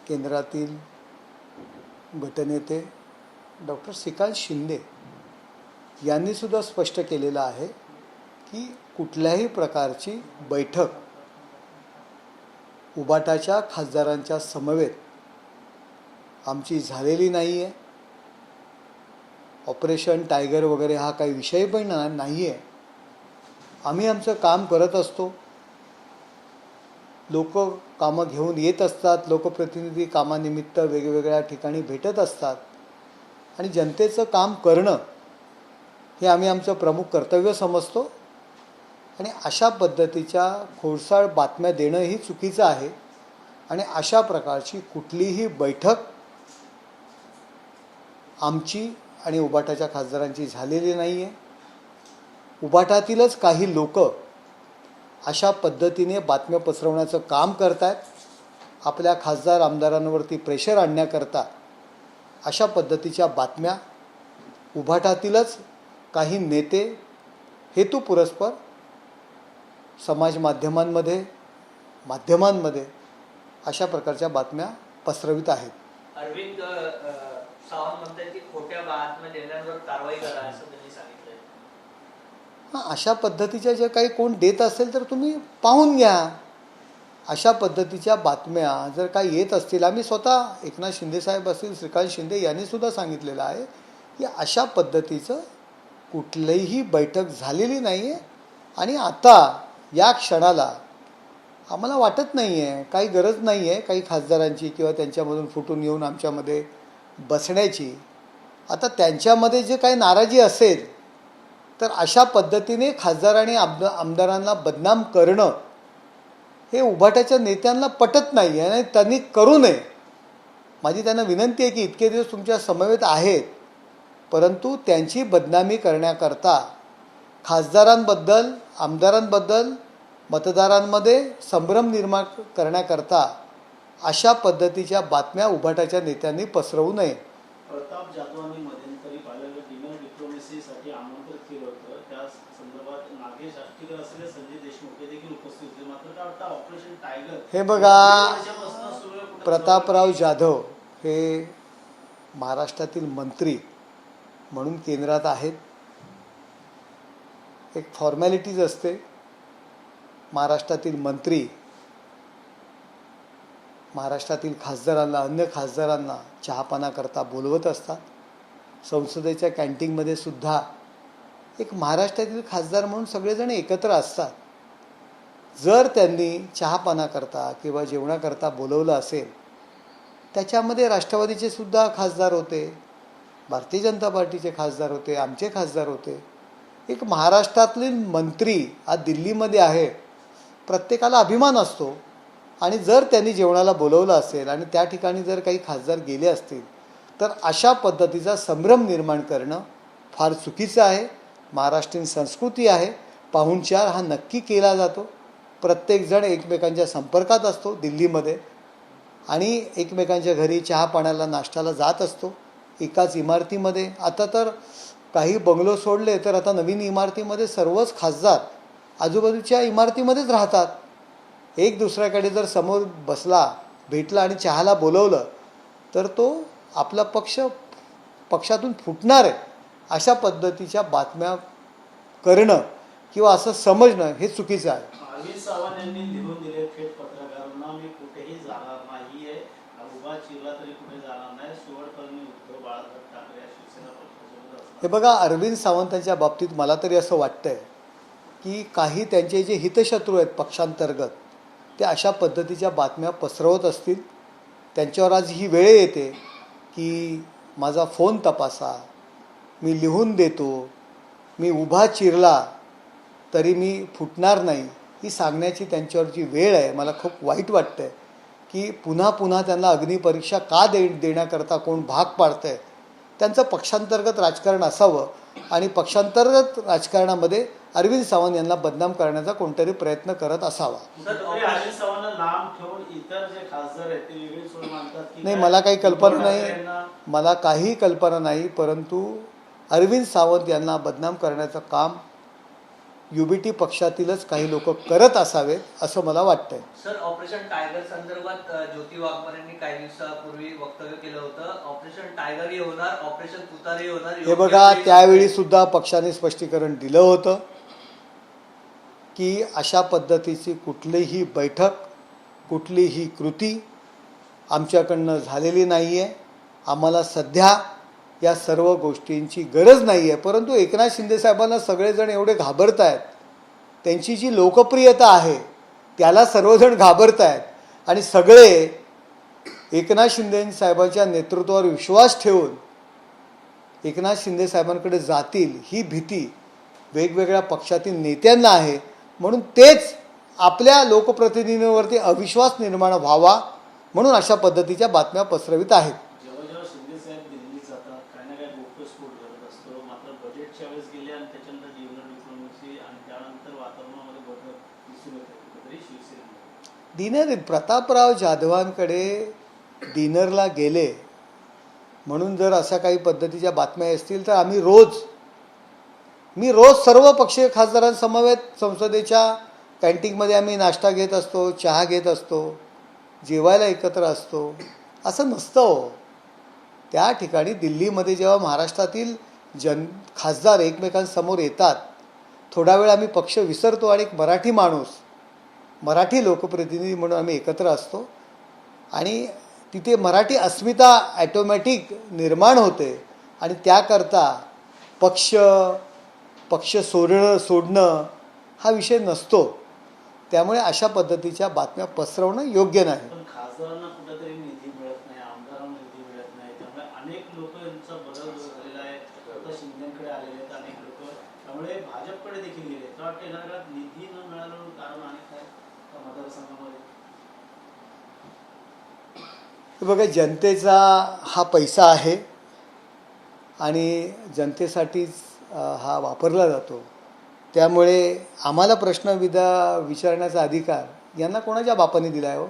केंद्रातील गटनेते डॉक्टर श्रीकांत शिंदे यांनी सुद्धा स्पष्ट केलेलं आहे की कुठल्याही प्रकारची बैठक उबाटाच्या खासदारांच्या समवेत आमची झालेली नाही आहे. ऑपरेशन टायगर वगैरे हा काही विषय पण नाही आहे. आम्ही आमचं काम करत असतो. लोक कामं घेऊन येत असतात. लोकप्रतिनिधी कामानिमित्त वेगवेगळ्या ठिकाणी भेटत असतात आणि जनतेचं काम करणं हे आम्ही आमचं प्रमुख कर्तव्य समजतो. आणि अशा पद्धतीच्या खोडसाळ बातम्या देणंही चुकीचं आहे. आणि अशा प्रकारची कुठलीही बैठक आमची आणि उबाटाच्या खासदारांची झालेली नाही आहे. उबाटातीलच काही लोक अशा पद्धतीने बातम्या पसरवण्याचं काम करत आहेत. आपल्या खासदार आमदारांवरती प्रेशर आणण्याकरता अशा पद्धतीच्या बातम्या उबाटातीलच काही नेते हेतुपुरस्पर समाज माध्यमांमध्ये अशा प्रकारच्या बातम्या पसरवित आहेत. अरविंद सावंत म्हणतात की खोट्या बातम्या देणाऱ्यांवर कारवाई करा असं त्यांनी सांगितलंय. अशा पद्धतीच्या जे काही कोण देत असेल तर तुम्ही पाहून घ्या. अशा पद्धतीच्या बातम्या जर काही येत असतील, आम्ही स्वतः एकनाथ शिंदे साहेब असतील, श्रीकांत शिंदे यांनी सुद्धा सांगितलेलं आहे की अशा पद्धतीचं कुठलीही बैठक झालेली नाही आहे. आणि आता या क्षणाला आम्हाला वाटत नाही आहे, काही गरज नाही आहे काही खासदारांची किंवा त्यांच्यामधून फुटून येऊन आमच्यामध्ये बसण्याची. आता त्यांच्यामध्ये जे काही नाराजी असेल तर अशा पद्धतीने खासदार आणि आमदारांना बदनाम करणं हे उभाट्याच्या नेत्यांना पटत नाही आहे आणि त्यांनी करू नये. माझी त्यांना विनंती आहे की इतके दिवस तुमच्या समवेत आहेत, परंतु त्यांची बदनामी करण्याकरता खासदारांबद्दल आमदारांबद्दल मतदारांमध्ये संभ्रम निर्माण करण्याकरता अशा पद्धतीच्या बातम्या उभाटाच्या नेत्यांनी पसरवू नये. प्रताप जाधवांनी मध्यंतरी पाहिलेलं डिनर डिप्लोमसीसाठी आमंत्रित केलं होतं. त्या संदर्भात नागेश आष्टीकर असलेले संजय देशमुख हे देखील उपस्थित होते. मात्र काय वाटतं ऑपरेशन टायगर हे बघा, प्रतापराव जाधव हे महाराष्ट्रातील मंत्री म्हणून केंद्रात आहेत. एक फॉर्मॅलिटीज असते. महाराष्ट्रातील मंत्री महाराष्ट्रातील खासदारांना अन्य खासदारांना चहापानाकरता बोलवत असतात. संसदेच्या कॅन्टीनमध्ये सुद्धा एक महाराष्ट्रातील खासदार म्हणून सगळेजण एकत्र असतात. जर त्यांनी चहापानाकरता किंवा जेवणाकरता बोलवलं असेल, त्याच्यामध्ये राष्ट्रवादीचे सुद्धा खासदार होते, भारतीय जनता पार्टीचे खासदार होते, आमचे खासदार होते. एक महाराष्ट्रातील मंत्री आज दिल्लीमध्ये आहे, प्रत्येकाला अभिमान असतो. आणि जर त्यांनी जेवणाला बोलवलं असेल आणि त्या ठिकाणी जर काही खासदार गेले असतील तर अशा पद्धतीचा संभ्रम निर्माण करणं फार चुकीचं आहे. महाराष्ट्रीयन संस्कृती आहे. पाहुणचार हा नक्की केला जातो. प्रत्येकजण एकमेकांच्या संपर्कात असतो दिल्लीमध्ये आणि एकमेकांच्या घरी चहा पाण्याला नाश्त्याला जात असतो एकाच इमारतीमध्ये. आता तर काही बंगलो सोडले तर आता नवीन इमारतीमध्ये सर्वच खासदार आजूबाजूच्या इमारतीमध्येच राहतात. एक दुसऱ्याकडे जर समोर बसला, भेटला आणि चहाला बोलवलं तर तो आपला पक्षातून फुटणार आहे अशा पद्धतीच्या बातम्या करणं किंवा असं समजणं हे चुकीचं आहे. अरविंद सावंत यांनी लिहून दिले थेट पत्रकारांना, मी कुठेही जाणार नाहीये, उभा चिरला तरी कुठे जाणार नाही, शेवटपर्यंत उद्धव बाळासाहेब ठाकरे या शिवसेना पक्षासोबत. हे बघा, अरविंद सावंतांच्या बाबतीत मला तरी असं वाटतंय की काही त्यांचे जे हितशत्रू आहेत पक्षांतर्गत ते अशा पद्धतीच्या बातम्या पसरवत असतील. त्यांच्यावर आज ही वेळ येते की माझा फोन तपासा, मी लिहून देतो, मी उभा चिरला तरी मी फुटणार नाही, ही सांगण्याची त्यांच्यावर जी वेळ आहे. मला खूप वाईट वाटतं आहे की पुन्हा पुन्हा त्यांना अग्निपरीक्षा का देण्याकरता कोण भाग पाडतं आहे. त्यांचं पक्षांतर्गत राजकारण असावं आणि पक्षांतर्गत राजकारणामध्ये अरविंद सावंत यांना बदनाम करण्याचा कोणतरी प्रयत्न करत असावा. नाही, मला काही कल्पना नाही, परंतु अरविंद सावंत यांना बदनाम करण्याचं काम UBT पक्षातीलच काही लोक करत असावेत असं मला वाटतंय. सर, ऑपरेशन टायगर संदर्भात ज्योती वाघमारेंनी काही दिवसापूर्वी वक्तव्य केलं होतं. ऑपरेशन टायगरही होणार, ऑपरेशन तुतारही होणार. हे बघा, त्यावेळी सुद्धा पक्षाने स्पष्टीकरण दिलं होतं की अशा पद्धतीची कुठलीही बैठक, कुठलीही कृती आमच्याकडनं झालेली नाही आहे. आम्हाला सध्या या सर्व गोष्टींची गरज नाही आहे. परंतु एकनाथ शिंदेसाहेबांना सगळेजण एवढे घाबरत आहेत, त्यांची जी लोकप्रियता आहे त्याला सर्वजण घाबरत आहेत आणि सगळे एकनाथ शिंदेसाहेबांच्या नेतृत्वावर विश्वास ठेवून एकनाथ शिंदेसाहेबांकडे जातील ही भीती वेगवेगळ्या पक्षातील नेत्यांना आहे. म्हणून तेच आपल्या लोकप्रतिनिधींवरती अविश्वास निर्माण व्हावा म्हणून अशा पद्धतीच्या बातम्या पसरवित आहेत. जेव्हा जेव्हा शिंदे साहेब दिल्लीत जातात काही ना काही गौप्यस्फोट घडत असतो. मात्र बजेटच्या वेळेस गेले आणि त्याच्यानंतर डिनर डिप्लोमसी आणि त्यानंतर वातावरणामध्ये बदल दिसून येते कुठेतरी शिवसेनेमध्ये. प्रतापराव जाधवांकडे डिनरला गेले म्हणून जर अशा काही पद्धतीच्या बातम्या असतील तर मी रोज सर्व पक्षीय खासदारांसमवेत संसदेच्या कॅन्टीनमध्ये आम्ही नाश्ता घेत असतो, चहा घेत असतो, जेवायला एकत्र असतो. असं नसतं हो. त्या ठिकाणी दिल्लीमध्ये जेव्हा महाराष्ट्रातील खासदार एकमेकांसमोर येतात, थोडा वेळ आम्ही पक्ष विसरतो आणि एक मराठी माणूस, मराठी लोकप्रतिनिधी म्हणून आम्ही एकत्र असतो आणि तिथे मराठी अस्मिता ॲटोमॅटिक निर्माण होते आणि त्याकरता पक्ष सोडणं हा विषय नसतो. त्यामुळे अशा पद्धतीच्या बातम्या पसरवणं योग्य नाही. पण खासदारांना कुठेतरी निधी मिळत नाही, आमदारांना निधी मिळत नाही. त्यामुळे अनेक लोक यांचा बदल झालेला आहे. आता शिंदेकडे आलेले आहेत अनेक लोक, त्यामुळे भाजपकडे देखील गेले. तर वाटतं येणाऱ्या काळात निधी न मिळालं कारण आणि काय मतदारसंघामध्ये. बघा, जनतेचा हा पैसा आहे आणि जनतेसाठीच हा वापरला जातो. त्यामुळे आम्हाला प्रश्न विचारण्याचा अधिकार यांना कोणाच्या बापाने दिला आहे हो?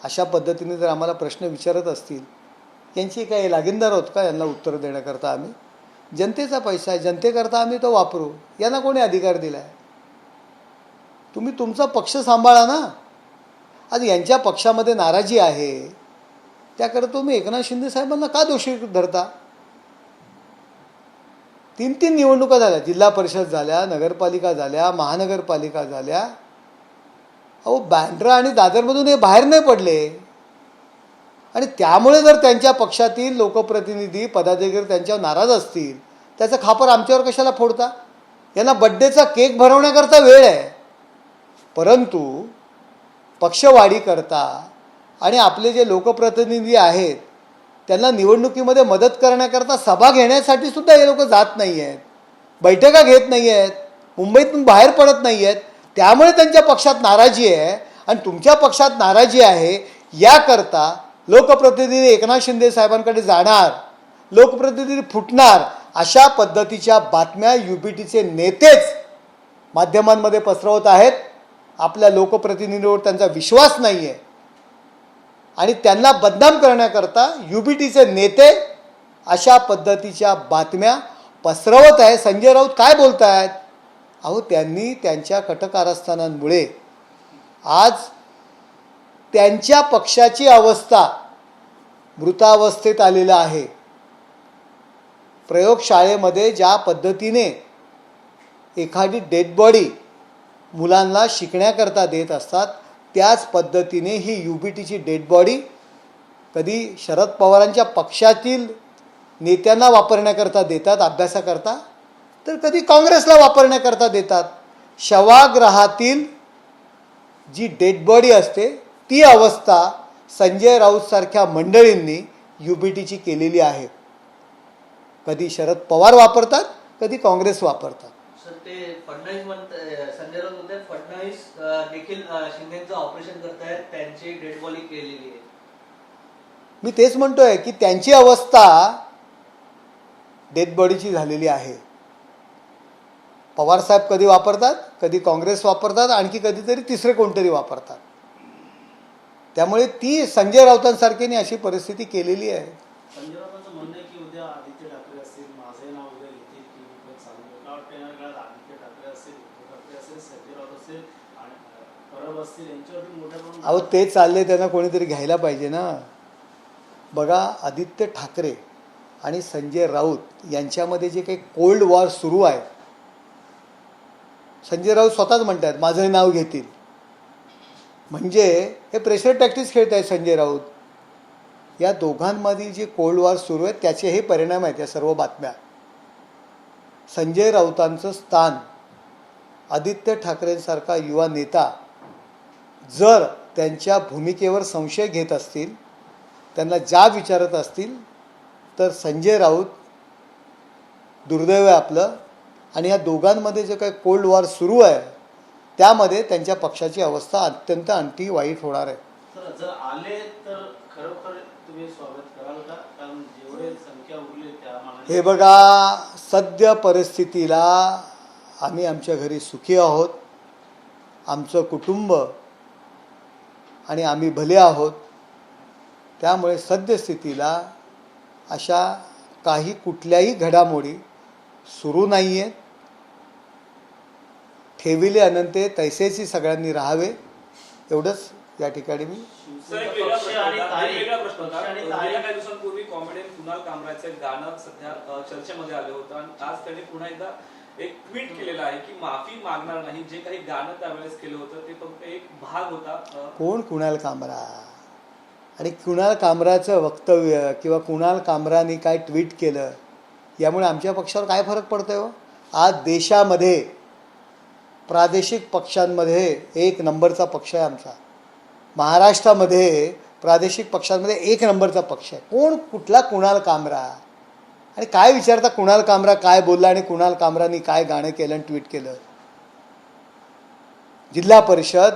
अशा पद्धतीने जर आम्हाला प्रश्न विचारत असतील, यांची काही लागीनदार आहोत का यांना उत्तर देण्याकरता? आम्ही जनतेचा पैसा आहे, जनतेकरता आम्ही तो वापरू. यांना कोणी अधिकार दिला आहे? तुम्ही तुमचा पक्ष सांभाळा ना. आज यांच्या पक्षामध्ये नाराजी आहे, त्याकरता तुम्ही एकनाथ शिंदे साहेबांना का दोषी धरता? 3 निवडणुका झाल्या, जिल्हा परिषद झाल्या, नगरपालिका झाल्या, महानगरपालिका झाल्या. अहो, बँड्रा आणि दादरमधून हे बाहेर नाही पडले आणि त्यामुळे जर त्यांच्या पक्षातील लोकप्रतिनिधी पदाधिकारी त्यांच्यावर नाराज असतील, त्याचा खापर आमच्यावर कशाला फोडता? यांना बड्डेचा केक भरवण्याकरता वेळ आहे, परंतु पक्षवाढीकरता आणि आपले जे लोकप्रतिनिधी आहेत त्यांना निवडणुकीमध्ये मदत करण्याकरता सभा घेण्यासाठी सुद्धा हे लोक जात नाही आहेत, बैठका घेत नाही आहेत, मुंबईतून बाहेर पडत नाही आहेत. त्यामुळे त्यांच्या पक्षात नाराजी आहे आणि तुमच्या पक्षात नाराजी आहे. याकरता लोकप्रतिनिधी एकनाथ शिंदे साहेबांकडे जाणार, लोकप्रतिनिधी फुटणार, अशा पद्धतीच्या बातम्या UBTचे नेतेच माध्यमांमध्ये पसरवत आहेत. आपल्या लोकप्रतिनिधीवर त्यांचा विश्वास नाही आहे आणि त्यांना बदनाम करण्याकरता UBTचे नेते अशा पद्धतीच्या बातम्या पसरवत आहे. संजय राऊत काय बोलत आहेत? अहो, त्यांनी त्यांच्या कटकारस्थानांमुळे आज त्यांच्या पक्षाची अवस्था मृतावस्थेत आलेलं आहे. प्रयोगशाळेमध्ये ज्या पद्धतीने एखादी डेड बॉडी मुलांना शिकण्याकरता देत असतात, त्याच पद्धतीने ही UBTची डेड बॉडी कधी शरद पवारांच्या पक्षातील नेत्यांना वापरण्याकरता देतात अभ्यासाकरता, तर कधी काँग्रेसला वापरण्याकरता देतात. शवाग्रहातील जी डेड बॉडी असते ती अवस्था संजय राऊतसारख्या मंडळींनी UBTची केलेली आहे. कधी शरद पवार वापरतात, कधी काँग्रेस वापरतात. सर, ते फडणवीस संजय राऊत होते, फडणवीस देखील शिंदेचं ऑपरेशन करतायत, त्यांची डेड बॉडी केलेली आहे. मी तेच म्हणतोय की त्यांची अवस्था डेड बॉडीची झालेली आहे. पवारसाहेब कधी वापरतात, कधी काँग्रेस वापरतात, आणखी कधीतरी तिसरे कोणतरी वापरतात. त्यामुळे ती संजय राऊतांसारख्यांनी अशी परिस्थिती केलेली आहे. संजय राऊतांचं म्हणणं आहे की उद्या आदित्य ठाकरे असतील, माझे नाव उद्या घेतील की चालू. का वाटतं येणाऱ्या काळात आदित्य ठाकरे असतील, बसतील यांच्यावरती मोठ्या प्रमाणात अहो ते चालले, त्यांना कोणीतरी घ्यायला पाहिजे ना. बघा, आदित्य ठाकरे आणि संजय राऊत यांच्यामध्ये जे काही कोल्ड वॉर सुरू आहे, संजय राऊत स्वतःच म्हणतात माझं नाव घेतील, म्हणजे हे प्रेशर टॅक्टिक्स खेळत आहेत संजय राऊत. या दोघांमध्ये जे कोल्ड वॉर सुरू आहे त्याचे हे परिणाम आहेत या सर्व बातम्या. संजय राऊतांचं स्थान आदित्य ठाकरेंसारखा युवा नेता जर त्यांच्या भूमिकेवर संशय घेत असतील, त्यांना जाब विचारत असतील, तर संजय राऊत दुर्दैव आहे आपलं. आणि या दोघांमध्ये जे काही कोल्ड वॉर सुरू आहे त्यामध्ये त्यांच्या पक्षाची अवस्था अत्यंत आणखी वाईट होणार आहे. तर जर आले तर खरोखर तुम्ही स्वागत कराल का? कारण जेवढे संख्या उरली त्या मानाने हे बघा, सद्य परिस्थितीला आम्ही आमच्या घरी सुखी आहोत, आमचं कुटुंब आणि आम्ही भले आहोत. त्यामुळे सद्यस्थितीला अशा काही कुठल्याही घडामोडी सुरू नाही आहेत. ठेविले अनंते तैसेची सगळ्यांनी राहावे, एवढंच या ठिकाणी मी. सर, एक वेगळा प्रश्न होता. गेल्या काही दिवसांपूर्वी कॉमेडियन कुणाल कामराचं एक गाणं सध्या चर्चेमध्ये आलं होतं आणि आज त्यांनी पुन्हा एकदा एक ट्विट केलेलं आहे की माफी मागणार नाही. जे काही गाणं त्यावेळेस केलं होतं ते फक्त एक भाग होता. कोण कुणाल कामरा आणि कुणाल कामराचं वक्तव्य किंवा कुणाल कामराने काय ट्विट केलं यामुळे आमच्या पक्षावर काय फरक पडतोय हो? आज देशामध्ये प्रादेशिक पक्षांमध्ये एक नंबरचा पक्ष आहे आमचा. महाराष्ट्रामध्ये प्रादेशिक पक्षांमध्ये एक नंबरचा पक्ष आहे. कोण कुठला कुणाल कामरा आणि काय विचारता कुणाल कामरा काय बोलला आणि कुणाल कामरानी काय गाणं केलं आणि ट्विट केलं. जिल्हा परिषद,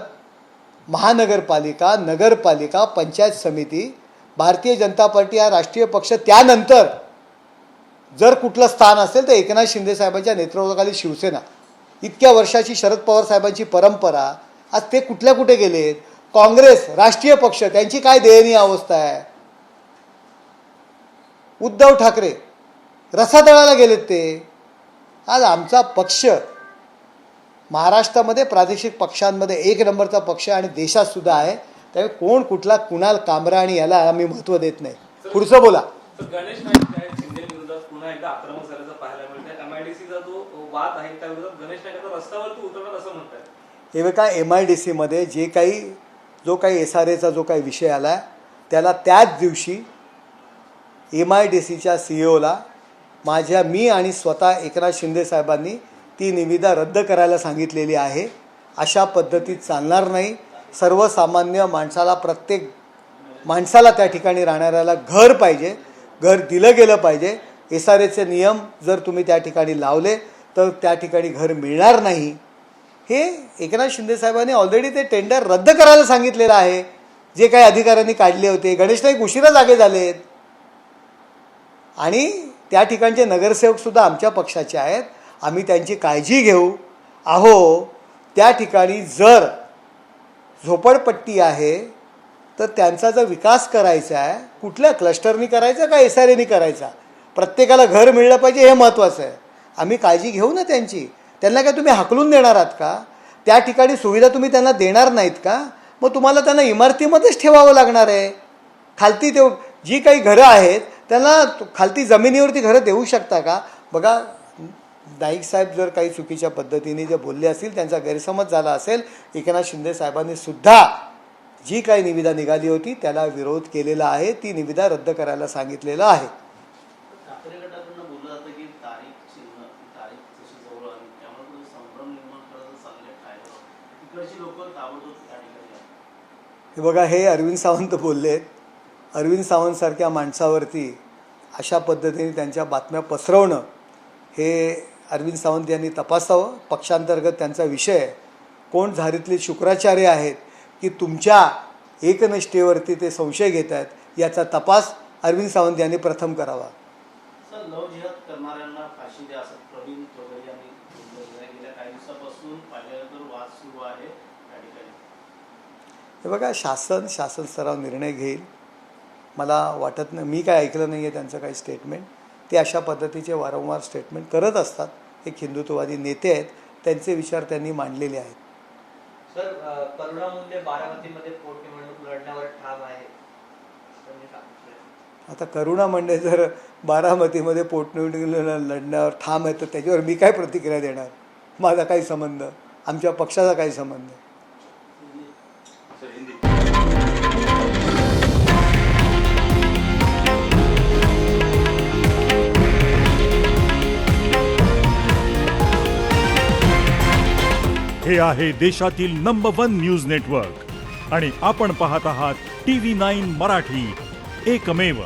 महानगरपालिका, नगरपालिका, पंचायत समिती, भारतीय जनता पार्टी हा राष्ट्रीय पक्ष, त्यानंतर जर कुठलं स्थान असेल तर एकनाथ शिंदे साहेबांच्या नेतृत्वाखाली शिवसेना. इतक्या वर्षाची शरद पवार साहेबांची परंपरा आज ते कुठल्या कुठे गेलेत. काँग्रेस राष्ट्रीय पक्ष, त्यांची काय दयनीय अवस्था आहे. उद्धव ठाकरे रसातळाला गेलेत ते. आज आमचा पक्ष महाराष्ट्रामध्ये प्रादेशिक पक्षांमध्ये एक नंबरचा पक्ष आणि देशात सुद्धा आहे. त्यामुळे कोण कुठला कुणाल कामरा आणि याला आम्ही महत्त्व देत नाही. पुढचं बोला. तर गणेश नाईक जे आहेत शिंदे विरोधात पुन्हा एकदा आक्रमक झाल्याचं पाहायला मिळतंय. MIDCचा जो वाद आहे त्या विरोधात गणेश नाईक आता रस्त्यावरती उतरणार असं म्हणतात. हे बघा, MIDCमध्ये जो काही SRAचा जो काही विषय आला त्याला त्याच दिवशी MIDCच्या CEOला मी आणि स्वतः एकनाथ शिंदे साहेबांनी ती निविदा रद्द करायला सांगितलेली आहे. अशा पद्धतीत चालणार नाही. सर्वसामान्य माणसाला, प्रत्येक माणसाला त्या ठिकाणी राहणाऱ्याला घर पाहिजे, घर दिलं गेलं पाहिजे. SRAचे नियम जर तुम्ही त्या ठिकाणी लावले तर त्या ठिकाणी घर मिळणार नाही. हे एकनाथ शिंदे साहेबांनी ऑलरेडी ते टेंडर रद्द करायला सांगितलेलं आहे, जे काही अधिकाऱ्यांनी काढले होते. गणेश नाईक उशिरा जागे झालेत आणि त्या ठिकाणचे नगरसेवकसुद्धा आमच्या पक्षाचे आहेत. आम्ही त्यांची काळजी घेऊ आहो. त्या ठिकाणी जर झोपडपट्टी आहे तर त्यांचा जर विकास करायचा आहे, कुठल्या क्लस्टरनी करायचा का SRAनी करायचा, प्रत्येकाला घर मिळलं पाहिजे हे महत्त्वाचं आहे. आम्ही काळजी घेऊ ना त्यांची. त्यांना काय तुम्ही हाकलून देणार आहात का? त्या ठिकाणी सुविधा तुम्ही त्यांना देणार नाहीत का? मग तुम्हाला त्यांना इमारतीमध्येच ठेवावं लागणार आहे. खालती जी काही घरं आहेत त्यांना खालती जमिनीवरती घरं देऊ शकता का? बघा, नाईक साहेब जर काही चुकीच्या पद्धतीने जे बोलले असतील, त्यांचा गैरसमज झाला असेल, एकनाथ शिंदे साहेबांनी सुद्धा जी काही निविदा निघाली होती त्याला विरोध केलेला आहे. ती निविदा रद्द करायला सांगितलेलं आहे. ठाकरे गटाकडून बोललं जातं की तारीख तशी जवळ आली त्यामुळे संभ्रम निर्माण करायचं चाललंय. काय तिकडची लोक ताबडतोब त्या ठिकाणी आहेत. हे बघा, हे अरविंद सावंत बोललेत. अरविंद सावंतसारख्या माणसावरती अशा पद्धतीने त्यांच्या बातम्या पसरवणं हे अरविंद सावंत यांनी तपासावं. पक्षांतर्गत त्यांचा विषय आहे. कोण झारीतले शुक्राचार्य आहेत की तुमच्या एकनिष्ठेवरती ते संशय घेत आहेत, याचा तपास अरविंद सावंत यांनी प्रथम करावा. सर, लव जिहाद करणाऱ्यांना फाशी द्या असं प्रवीण तोगरे यांनी बोललेलं. गेल्या काही दिवसापासून पाहिलं तर वाद सुरू आहे त्या ठिकाणी. हे बघा, शासन स्तरावर निर्णय घेईल. मला वाटत नाही, मी काय ऐकलं नाही आहे त्यांचं काही स्टेटमेंट. ते अशा पद्धतीचे वारंवार स्टेटमेंट करत असतात. एक हिंदुत्ववादी नेते आहेत, त्यांचे विचार त्यांनी मांडलेले आहेत. सर करुणा मुंडे बारामतीमध्ये पोटनिवडणूक लढण्यावर ठाम आहे त्यांनी सांगितलं. आता करुणा मुंडे जर बारामतीमध्ये पोटनिवडणुकीला लढण्यावर ठाम आहे तर त्याच्यावर मी काय प्रतिक्रिया देणार? माझा काही संबंध, आमच्या पक्षाचा काही संबंध. हे आहे देशातील नंबर 1 न्यूज नेटवर्क आणि आपण पाहत आहात TV9 मराठी, एकमेव.